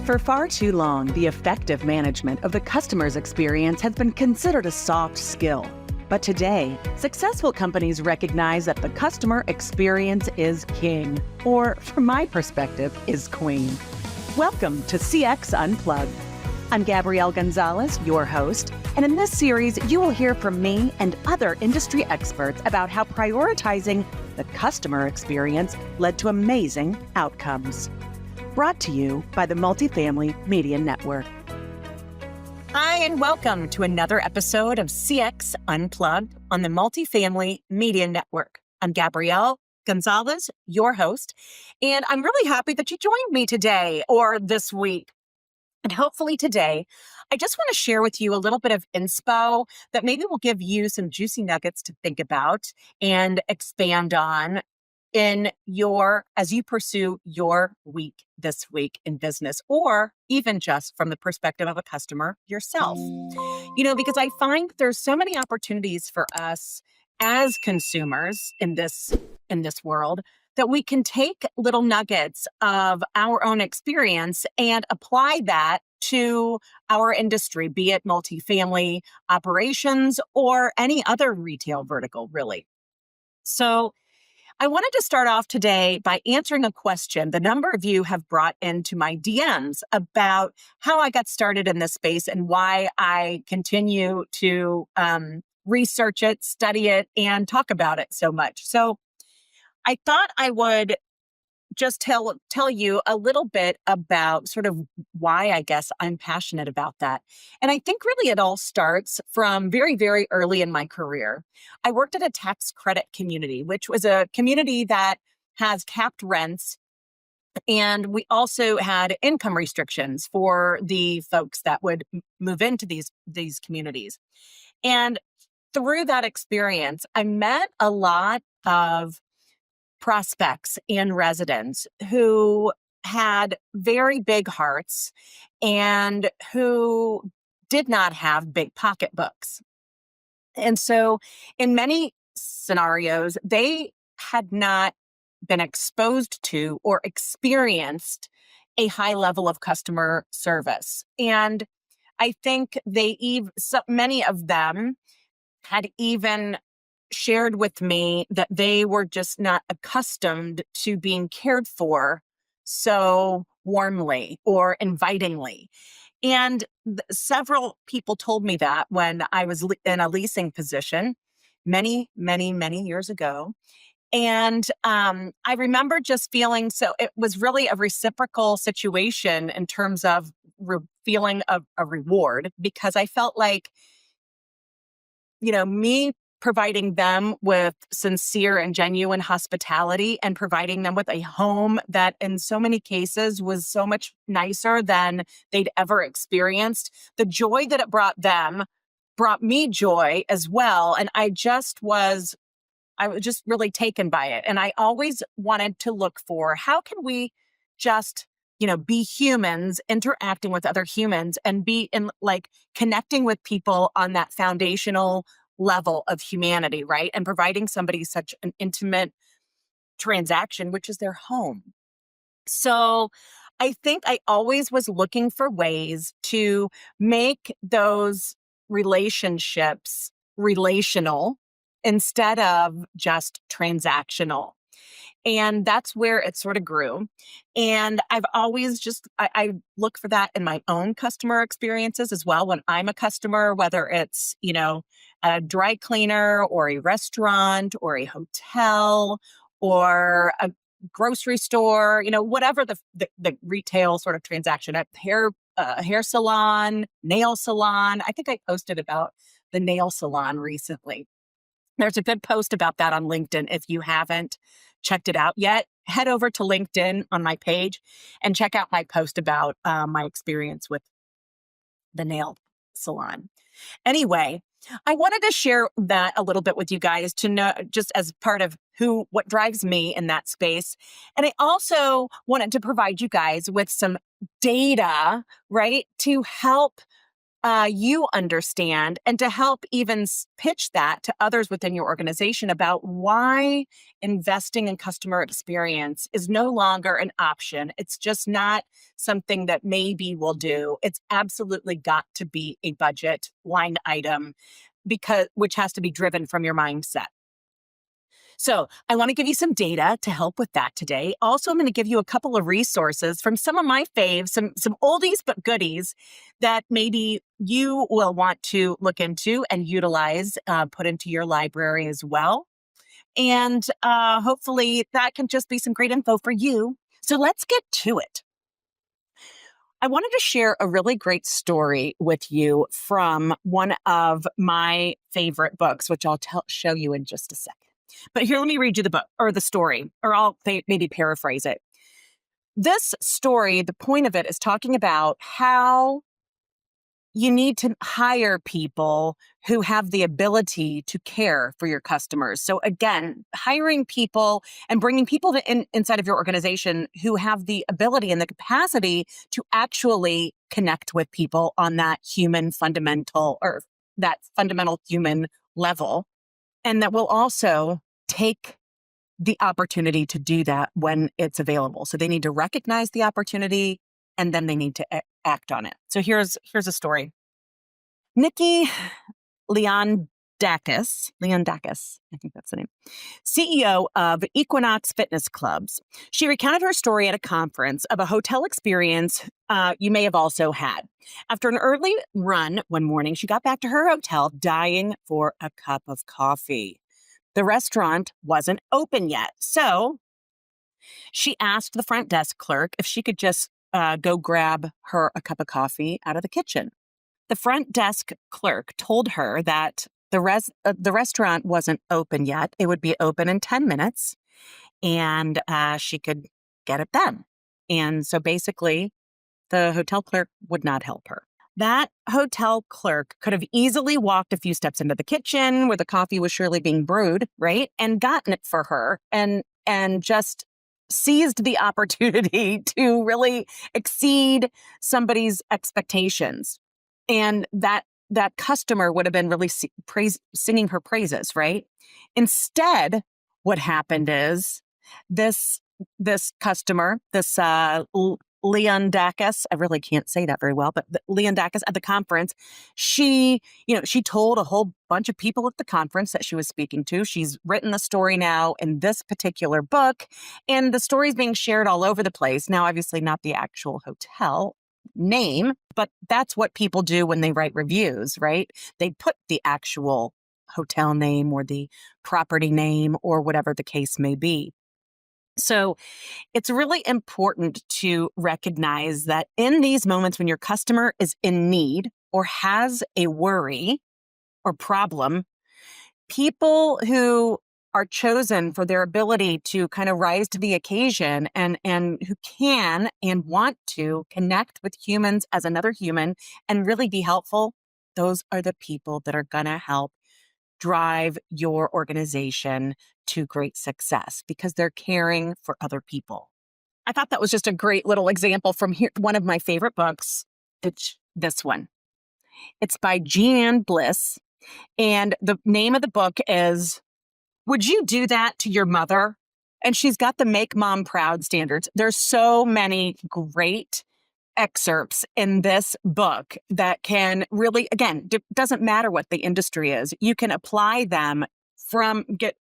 For far too long, the effective management of the customer's experience has been considered a soft skill. But today, successful companies recognize that the customer experience is king, or from my perspective, is queen. Welcome to CX Unplugged. I'm Gabrielle Gonzalez, your host, and in this series, you will hear from me and other industry experts about how prioritizing the customer experience led to amazing outcomes. Brought to you by the Multifamily Media Network. Hi, and welcome to another episode of CX Unplugged on the Multifamily Media Network. I'm Gabrielle Gonzalez, your host, and I'm really happy that you joined me today or this week. And hopefully today, I just want to share with you a little bit of inspo that maybe will give you some juicy nuggets to think about and expand on as you pursue your week this week in business, or even just from the perspective of a customer yourself. Because I find there's so many opportunities for us as consumers in this world that we can take little nuggets of our own experience and apply that to our industry, be it multifamily operations or any other retail vertical, really. So I wanted to start off today by answering a question the number of you have brought into my DMs about how I got started in this space and why I continue to research it, study it, and talk about it so much. So I thought I would just tell you a little bit about sort of why I guess I'm passionate about that. And I think really it all starts from very, very early in my career. I worked at a tax credit community, which was a community that has capped rents. And we also had income restrictions for the folks that would move into these communities. And through that experience, I met a lot of prospects and residents who had very big hearts and who did not have big pocketbooks. And so in many scenarios, they had not been exposed to or experienced a high level of customer service. And I think many of them had even shared with me that they were just not accustomed to being cared for so warmly or invitingly. And several people told me that when I was in a leasing position many, many, many years ago. And I remember just feeling it was really a reciprocal situation in terms of feeling a reward, because I felt like, me providing them with sincere and genuine hospitality and providing them with a home that in so many cases was so much nicer than they'd ever experienced. The joy that it brought them brought me joy as well. And I was just really taken by it. And I always wanted to look for how can we just be humans interacting with other humans and be connecting with people on that foundational level of humanity, right? And providing somebody such an intimate transaction, which is their home. So I think I always was looking for ways to make those relationships relational instead of just transactional. And that's where it sort of grew. And I've always I look for that in my own customer experiences as well. When I'm a customer, whether it's, a dry cleaner or a restaurant or a hotel or a grocery store, whatever the retail sort of transaction, a hair salon, nail salon. I think I posted about the nail salon recently. There's a good post about that on LinkedIn. If you haven't checked it out yet, head over to LinkedIn on my page and check out my post about my experience with the nail salon. Anyway, I wanted to share that a little bit with you guys to know, just as part of what drives me in that space. And I also wanted to provide you guys with some data, right, to help you understand, and to help even pitch that to others within your organization about why investing in customer experience is no longer an option. It's just not something that maybe we'll do. It's absolutely got to be a budget line item which has to be driven from your mindset. So I want to give you some data to help with that today. Also, I'm going to give you a couple of resources from some of my faves, some oldies but goodies that maybe you will want to look into and utilize, put into your library as well. And hopefully that can just be some great info for you. So let's get to it. I wanted to share a really great story with you from one of my favorite books, which I'll show you in just a second. But here, let me read you the book or the story, or I'll maybe paraphrase it. This story, the point of it is talking about how you need to hire people who have the ability to care for your customers. So again, hiring people and bringing people inside of your organization who have the ability and the capacity to actually connect with people on that fundamental human level. And that will also take the opportunity to do that when it's available. So they need to recognize the opportunity and then they need to act on it. So here's a story. Nikki Leondakis, I think that's the name, CEO of Equinox Fitness Clubs. She recounted her story at a conference of a hotel experience you may have also had. After an early run one morning, she got back to her hotel dying for a cup of coffee. The restaurant wasn't open yet, so she asked the front desk clerk if she could just go grab her a cup of coffee out of the kitchen. The front desk clerk told her that the restaurant wasn't open yet. It would be open in 10 minutes, and she could get it then. And so basically, the hotel clerk would not help her. That hotel clerk could have easily walked a few steps into the kitchen where the coffee was surely being brewed, right? And gotten it for her and just seized the opportunity to really exceed somebody's expectations. And that customer would have been really singing her praises, right? Instead, what happened is this customer, this Leondakis, I really can't say that very well, but Leondakis at the conference, she told a whole bunch of people at the conference that she was speaking to. She's written the story now in this particular book, and the story is being shared all over the place. Now, obviously not the actual hotel name, but that's what people do when they write reviews, right? They put the actual hotel name or the property name or whatever the case may be. So it's really important to recognize that in these moments when your customer is in need or has a worry or problem, people who are chosen for their ability to kind of rise to the occasion and who can and want to connect with humans as another human and really be helpful, those are the people that are going to help drive your organization to great success because they're caring for other people. I thought that was just a great little example from here, one of my favorite books. It's this one. It's by Jeanne Bliss, and the name of the book is Would You Do That to Your Mother? And she's got the Make Mom Proud standards. There's so many great excerpts in this book that can really, again, doesn't matter what the industry is. You can apply them get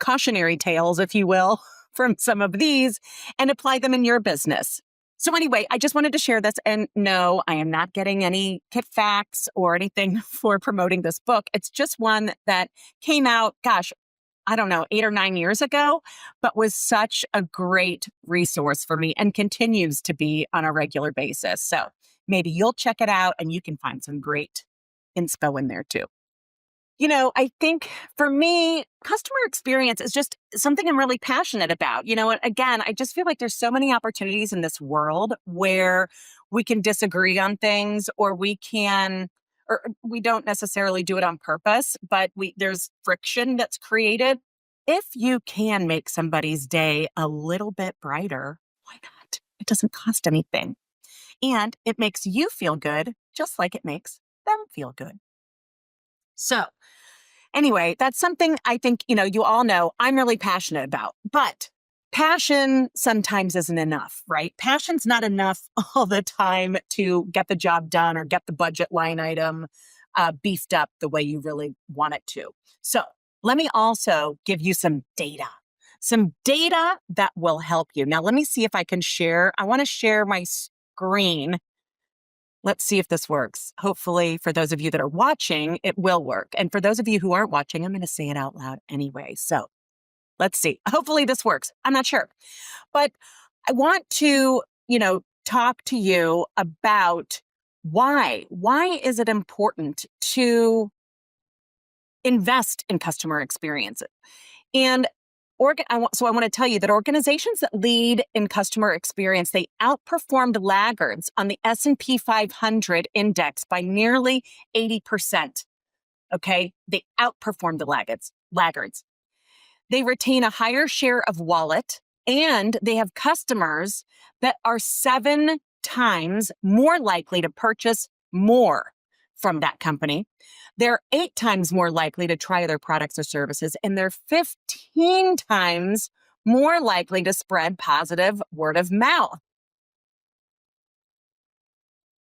cautionary tales, if you will, from some of these and apply them in your business. So anyway, I just wanted to share this. And no, I am not getting any kickbacks or anything for promoting this book. It's just one that came out, gosh, I don't know, 8 or 9 years ago, but was such a great resource for me and continues to be on a regular basis. So maybe you'll check it out and you can find some great inspo in there too. I think for me, customer experience is just something I'm really passionate about. And again, I just feel like there's so many opportunities in this world where we can disagree on things or we don't necessarily do it on purpose, but there's friction that's created. If you can make somebody's day a little bit brighter, why not? It doesn't cost anything. And it makes you feel good, just like it makes them feel good. So anyway, that's something I think, you all know I'm really passionate about, but passion sometimes isn't enough, right? Passion's not enough all the time to get the job done or get the budget line item beefed up the way you really want it to. So let me also give you some data that will help you. Now, let me see if I can share. I want to share my screen. Let's see if this works. Hopefully, for those of you that are watching, it will work. And for those of you who aren't watching, I'm going to say it out loud anyway. So let's see. Hopefully this works. I'm not sure. But I want to, talk to you about why. Why is it important to invest in customer experiences? And I want to tell you that organizations that lead in customer experience, they outperformed laggards on the S&P 500 index by nearly 80%. Okay? They outperformed the laggards. They retain a higher share of wallet, and they have customers that are 7 times more likely to purchase more from that company. They're 8 times more likely to try their products or services, and they're 15 times more likely to spread positive word of mouth.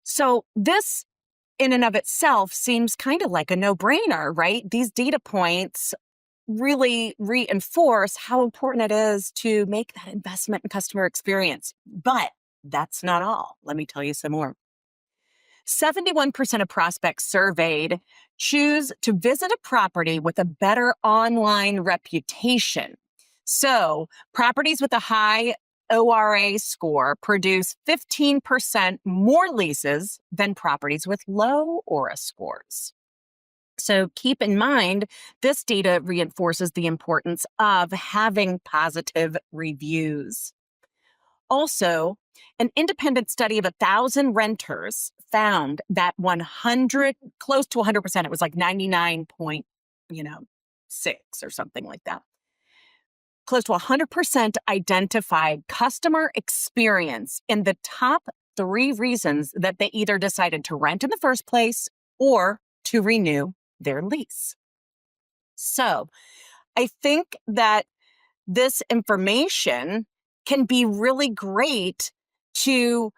So this, in and of itself, seems kind of like a no-brainer, right? These data points really reinforce how important it is to make that investment in customer experience. But that's not all. Let me tell you some more. 71% of prospects surveyed choose to visit a property with a better online reputation. So properties with a high ORA score produce 15% more leases than properties with low ORA scores. So keep in mind, this data reinforces the importance of having positive reviews. Also, an independent study of 1,000 renters found that close to 100%, it was like 99.6 or something like that. Close to 100% identified customer experience in the top 3 reasons that they either decided to rent in the first place or to renew their lease. So I think that this information can be really great to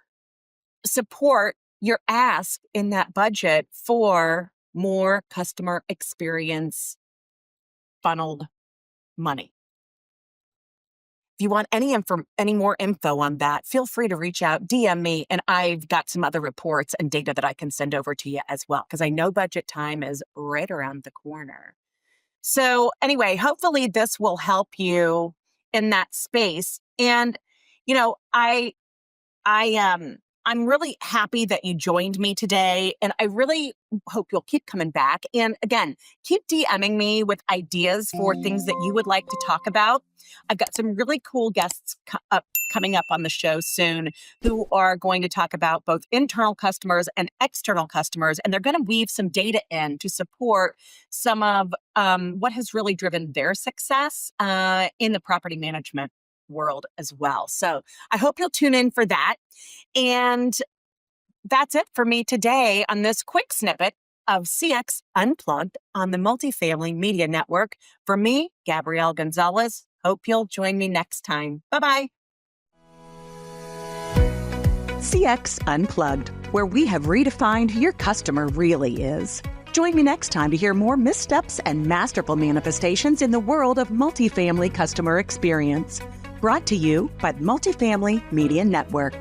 support your ask in that budget for more customer experience funneled money. If you want any more info on that, feel free to reach out, DM me, and I've got some other reports and data that I can send over to you as well, because I know budget time is right around the corner. So anyway, hopefully this will help you in that space. And, I'm really happy that you joined me today, and I really hope you'll keep coming back. And again, keep DMing me with ideas for things that you would like to talk about. I've got some really cool guests coming up on the show soon who are going to talk about both internal customers and external customers, and they're going to weave some data in to support some of what has really driven their success in the property management world as well. So I hope you'll tune in for that. And that's it for me today on this quick snippet of CX Unplugged on the Multifamily Media Network. For me, Gabrielle Gonzalez, hope you'll join me next time. Bye-bye. CX Unplugged, where we have redefined who your customer really is. Join me next time to hear more missteps and masterful manifestations in the world of multifamily customer experience. Brought to you by the Multifamily Media Network.